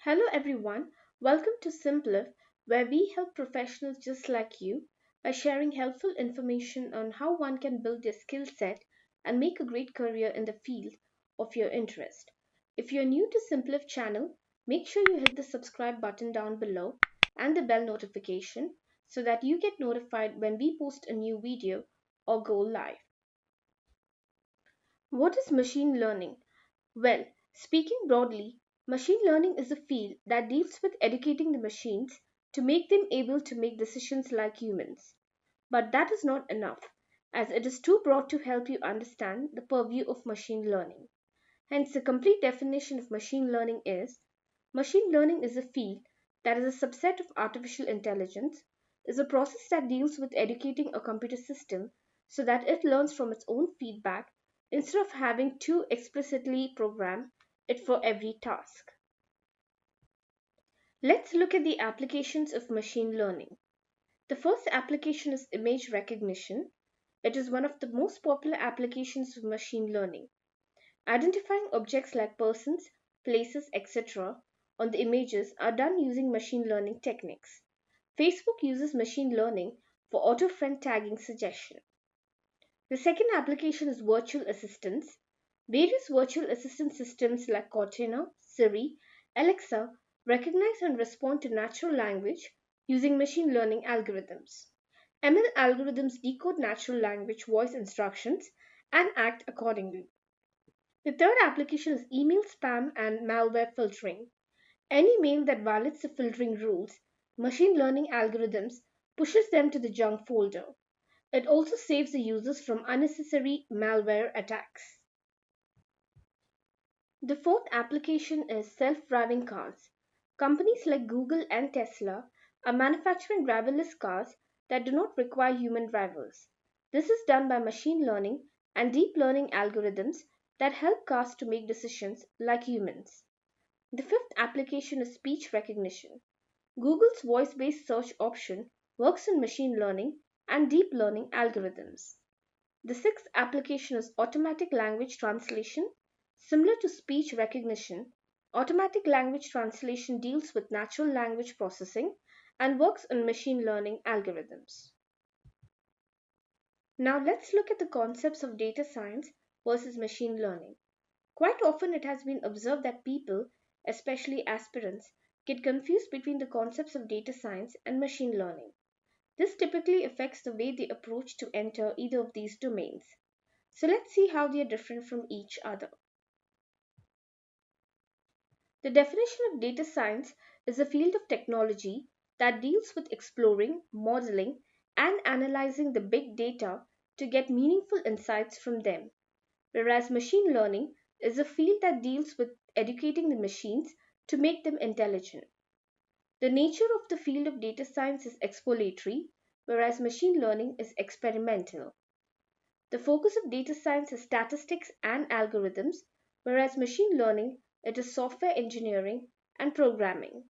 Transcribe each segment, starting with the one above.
Hello everyone, welcome to 𝒍𝒊𝒄𝒃, where we help professionals just like you by sharing helpful information on how one can build their skill set and make a great career in the field of your interest. If you're new to 𝒍𝒊𝒄 channel, make sure you hit the subscribe button down below and the bell notification so that you get notified when we post a new video or go live. What is machine learning? Well, speaking broadly, machine learning is a field that deals with educating the machines to make them able to make decisions like humans. But that is not enough, as it is too broad to help you understand the purview of machine learning. Hence, the complete definition of machine learning is a field that is a subset of artificial intelligence, is a process that deals with educating a computer system so that it learns from its own feedback instead of having to explicitly program it for every task. Let's look at the applications of machine learning. The first application is image recognition. It is one of the most popular applications of machine learning. Identifying objects like persons, places, etc. on the images are done using machine learning techniques. Facebook uses machine learning for auto-friend tagging suggestion. The second application is virtual assistants. Various virtual assistant systems like Cortana, Siri, Alexa recognize and respond to natural language using machine learning algorithms. ML algorithms decode natural language voice instructions and act accordingly. The third application is email spam and malware filtering. Any mail that violates the filtering rules, machine learning algorithms pushes them to the junk folder. It also saves the users from unnecessary malware attacks. The fourth application is self-driving cars. Companies like Google and Tesla are manufacturing driverless cars that do not require human drivers. This is done by machine learning and deep learning algorithms that help cars to make decisions like humans. The fifth application is speech recognition. Google's voice-based search option works in machine learning and deep learning algorithms. The sixth application is automatic language translation. Similar to speech recognition, automatic language translation deals with natural language processing and works on machine learning algorithms. Now let's look at the concepts of data science versus machine learning. Quite often it has been observed that people, especially aspirants, get confused between the concepts of data science and machine learning. This typically affects the way they approach to enter either of these domains. So let's see how they are different from each other. The definition of data science is a field of technology that deals with exploring, modeling, and analyzing the big data to get meaningful insights from them, whereas machine learning is a field that deals with educating the machines to make them intelligent. The nature of the field of data science is exploratory, whereas machine learning is experimental. The focus of data science is statistics and algorithms, whereas machine learning it is software engineering and programming.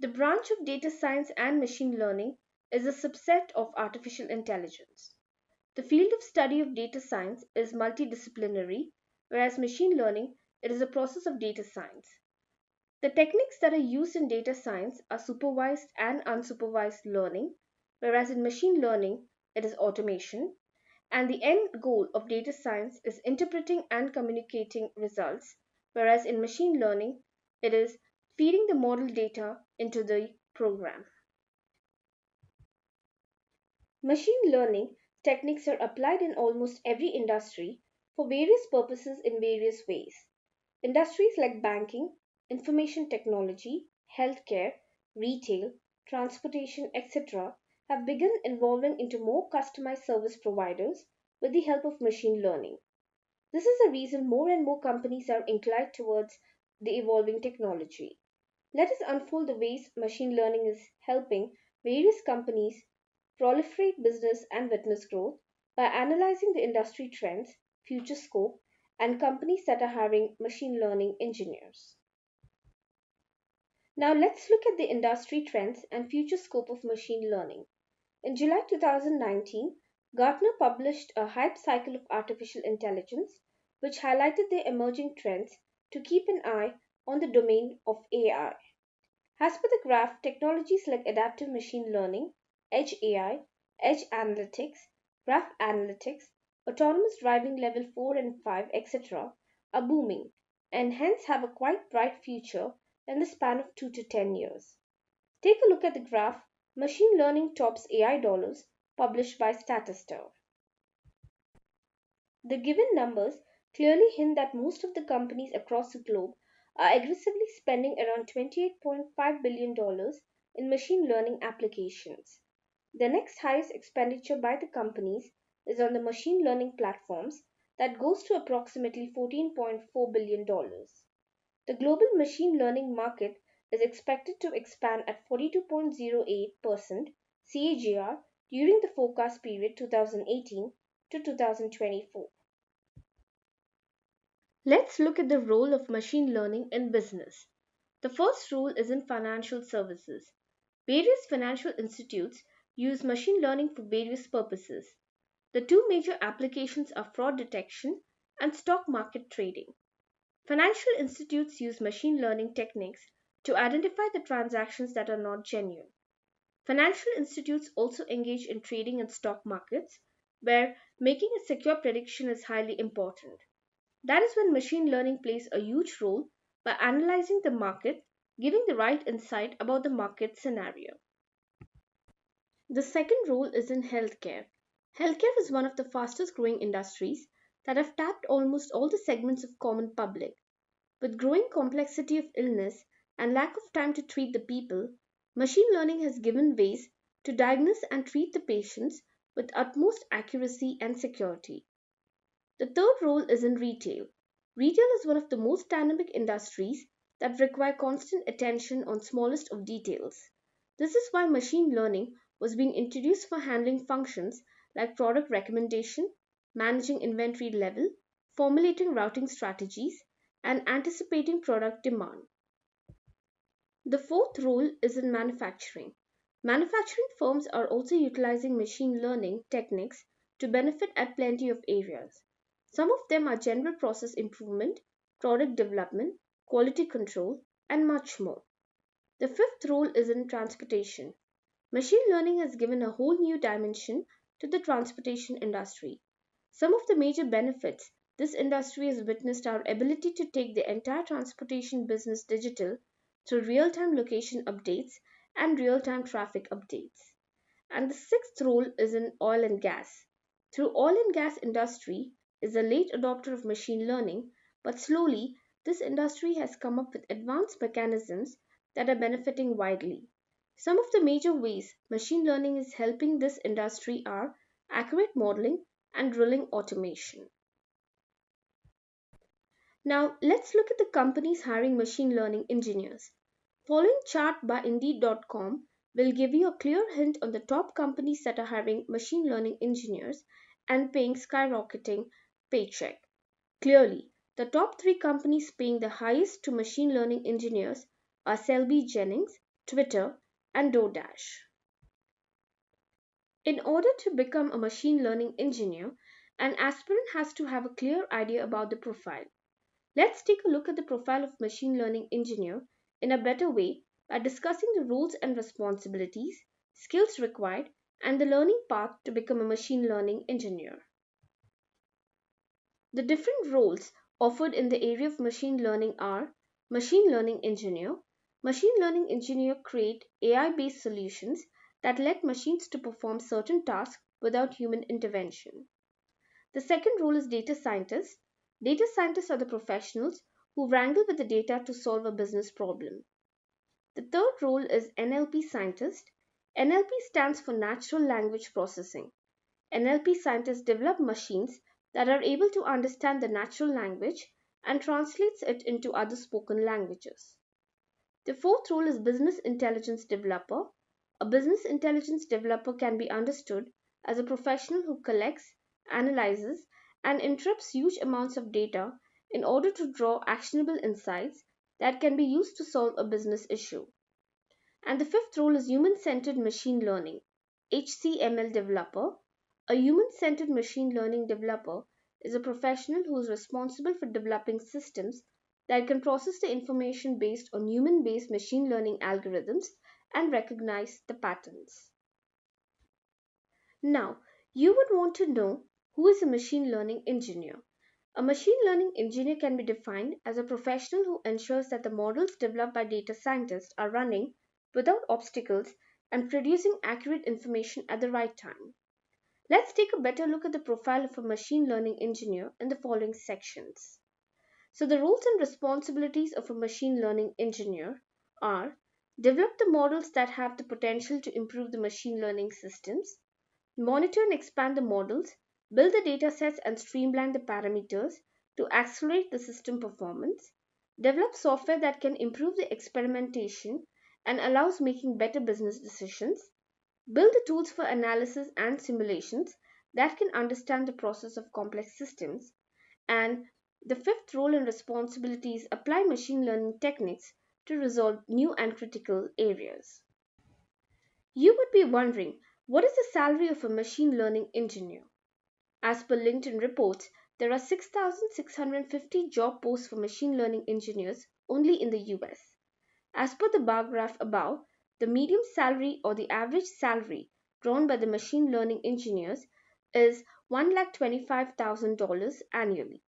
The branch of data science and machine learning is a subset of artificial intelligence. The field of study of data science is multidisciplinary, whereas machine learning it is a process of data science. The techniques that are used in data science are supervised and unsupervised learning, whereas in machine learning it is automation, and the end goal of data science is interpreting and communicating results, whereas in machine learning it is feeding the model data into the program. Machine learning techniques are applied in almost every industry for various purposes in various ways. Industries like banking, information technology, healthcare, retail, transportation, etc. have begun evolving into more customized service providers with the help of machine learning. This is the reason more and more companies are inclined towards the evolving technology. Let us unfold the ways machine learning is helping various companies proliferate business and witness growth by analyzing the industry trends, future scope, and companies that are hiring machine learning engineers. Now let's look at the industry trends and future scope of machine learning. In July 2019, Gartner published a hype cycle of artificial intelligence, which highlighted the emerging trends to keep an eye on the domain of AI. As per the graph, technologies like adaptive machine learning, edge AI, edge analytics, graph analytics, autonomous driving level 4 and 5, etc., are booming and hence have a quite bright future in the span of 2 to 10 years. Take a look at the graph Machine Learning Tops AI Dollars published by Statista. The given numbers clearly hint that most of the companies across the globe are aggressively spending around $28.5 billion in machine learning applications. The next highest expenditure by the companies is on the machine learning platforms that goes to approximately $14.4 billion. The global machine learning market is expected to expand at 42.08% CAGR during the forecast period 2018 to 2024. Let's look at the role of machine learning in business. The first role is in financial services. Various financial institutes use machine learning for various purposes. The two major applications are fraud detection and stock market trading. Financial institutes use machine learning techniques to identify the transactions that are not genuine. Financial institutes also engage in trading in stock markets, where making a secure prediction is highly important. That is when machine learning plays a huge role by analyzing the market, giving the right insight about the market scenario. The second role is in healthcare. Healthcare is one of the fastest growing industries that have tapped almost all the segments of common public. With growing complexity of illness and lack of time to treat the people, machine learning has given ways to diagnose and treat the patients with utmost accuracy and security. The third role is in retail. Retail is one of the most dynamic industries that require constant attention on smallest of details. This is why machine learning was being introduced for handling functions like product recommendation, managing inventory level, formulating routing strategies, and anticipating product demand. The fourth role is in manufacturing. Manufacturing firms are also utilizing machine learning techniques to benefit at plenty of areas. Some of them are general process improvement, product development, quality control, and much more. The fifth role is in transportation. Machine learning has given a whole new dimension to the transportation industry. Some of the major benefits this industry has witnessed are ability to take the entire transportation business digital through real-time location updates and real-time traffic updates. And the sixth role is in oil and gas. Through oil and gas industry is a late adopter of machine learning, but slowly this industry has come up with advanced mechanisms that are benefiting widely. Some of the major ways machine learning is helping this industry are accurate modeling and drilling automation. Now let's look at the companies hiring machine learning engineers. Following chart by Indeed.com will give you a clear hint on the top companies that are hiring machine learning engineers and paying skyrocketing paycheck. Clearly, the top 3 companies paying the highest to machine learning engineers are Selby Jennings, Twitter, and DoorDash. In order to become a machine learning engineer, an aspirant has to have a clear idea about the profile. Let's take a look at the profile of machine learning engineer in a better way by discussing the roles and responsibilities, skills required, and the learning path to become a machine learning engineer. The different roles offered in the area of machine learning are machine learning engineer. Machine learning engineer create AI-based solutions that let machines to perform certain tasks without human intervention. The second role is data scientist. Data scientists are the professionals who wrangle with the data to solve a business problem. The third role is NLP scientist. NLP stands for natural language processing. NLP scientists develop machines that are able to understand the natural language and translates it into other spoken languages. The fourth role is business intelligence developer. A business intelligence developer can be understood as a professional who collects, analyzes, and interprets huge amounts of data in order to draw actionable insights that can be used to solve a business issue. And the fifth role is human-centered machine learning, HCML developer. A human-centered machine learning developer is a professional who is responsible for developing systems that can process the information based on human-based machine learning algorithms and recognize the patterns. Now, you would want to know who is a machine learning engineer. A machine learning engineer can be defined as a professional who ensures that the models developed by data scientists are running without obstacles and producing accurate information at the right time. Let's take a better look at the profile of a machine learning engineer in the following sections. So the roles and responsibilities of a machine learning engineer are: develop the models that have the potential to improve the machine learning systems, monitor and expand the models, build the data sets and streamline the parameters to accelerate the system performance, develop software that can improve the experimentation and allows making better business decisions, build the tools for analysis and simulations that can understand the process of complex systems, and the fifth role and responsibility is apply machine learning techniques to resolve new and critical areas. You would be wondering, what is the salary of a machine learning engineer? As per LinkedIn reports, there are 6,650 job posts for machine learning engineers only in the US. As per the bar graph above, the median salary or the average salary drawn by the machine learning engineers is $125,000 annually.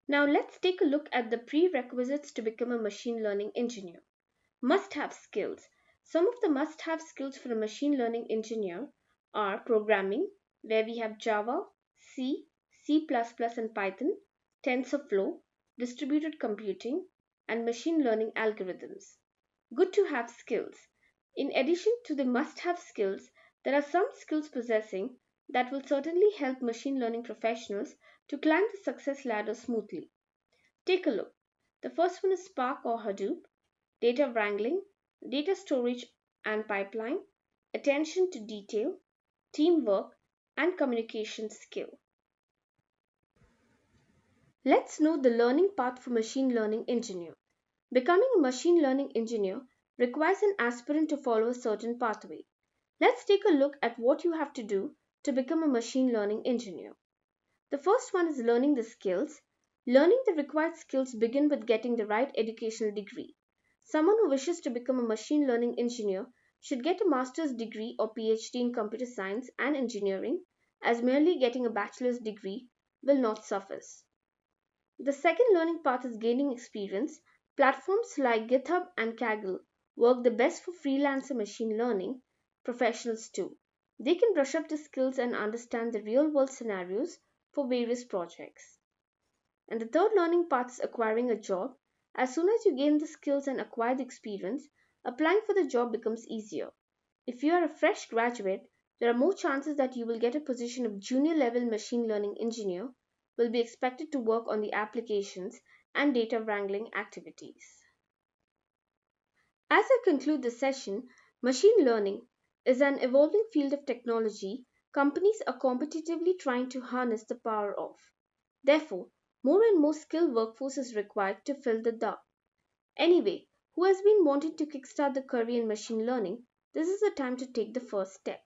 Now let's take a look at the prerequisites to become a machine learning engineer. Must-have skills. Some of the must-have skills for a machine learning engineer are programming, where we have Java, C, C++ and Python, TensorFlow, distributed computing, and machine learning algorithms. Good to have skills. In addition to the must-have skills, there are some skills possessing that will certainly help machine learning professionals to climb the success ladder smoothly. Take a look. The first one is Spark or Hadoop, data wrangling, data storage and pipeline, attention to detail, teamwork, and communication skill. Let's know the learning path for machine learning engineer. Becoming a machine learning engineer requires an aspirant to follow a certain pathway. Let's take a look at what you have to do to become a machine learning engineer. The first one is learning the skills. Learning the required skills begin with getting the right educational degree. Someone who wishes to become a machine learning engineer should get a master's degree or PhD in computer science and engineering, as merely getting a bachelor's degree will not suffice. The second learning path is gaining experience. Platforms like GitHub and Kaggle work the best for freelancer machine learning professionals too. They can brush up the skills and understand the real-world scenarios for various projects. And the third learning path is acquiring a job. As soon as you gain the skills and acquire the experience, applying for the job becomes easier. If you are a fresh graduate, there are more chances that you will get a position of junior level machine learning engineer, will be expected to work on the applications and data wrangling activities. As I conclude the session, machine learning is an evolving field of technology companies are competitively trying to harness the power of. Therefore, more and more skilled workforce is required to fill the gap. Anyway, who has been wanting to kickstart the career in machine learning, this is the time to take the first step.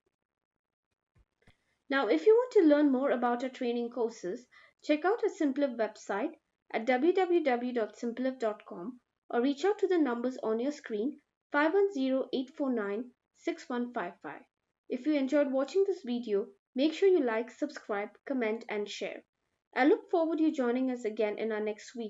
Now, if you want to learn more about our training courses, check out our 𝒍𝒊𝒄 website at www.𝒍𝒊𝒄.com or reach out to the numbers on your screen 510-849-6155. If you enjoyed watching this video, make sure you like, subscribe, comment and share. I look forward to you joining us again in our next video.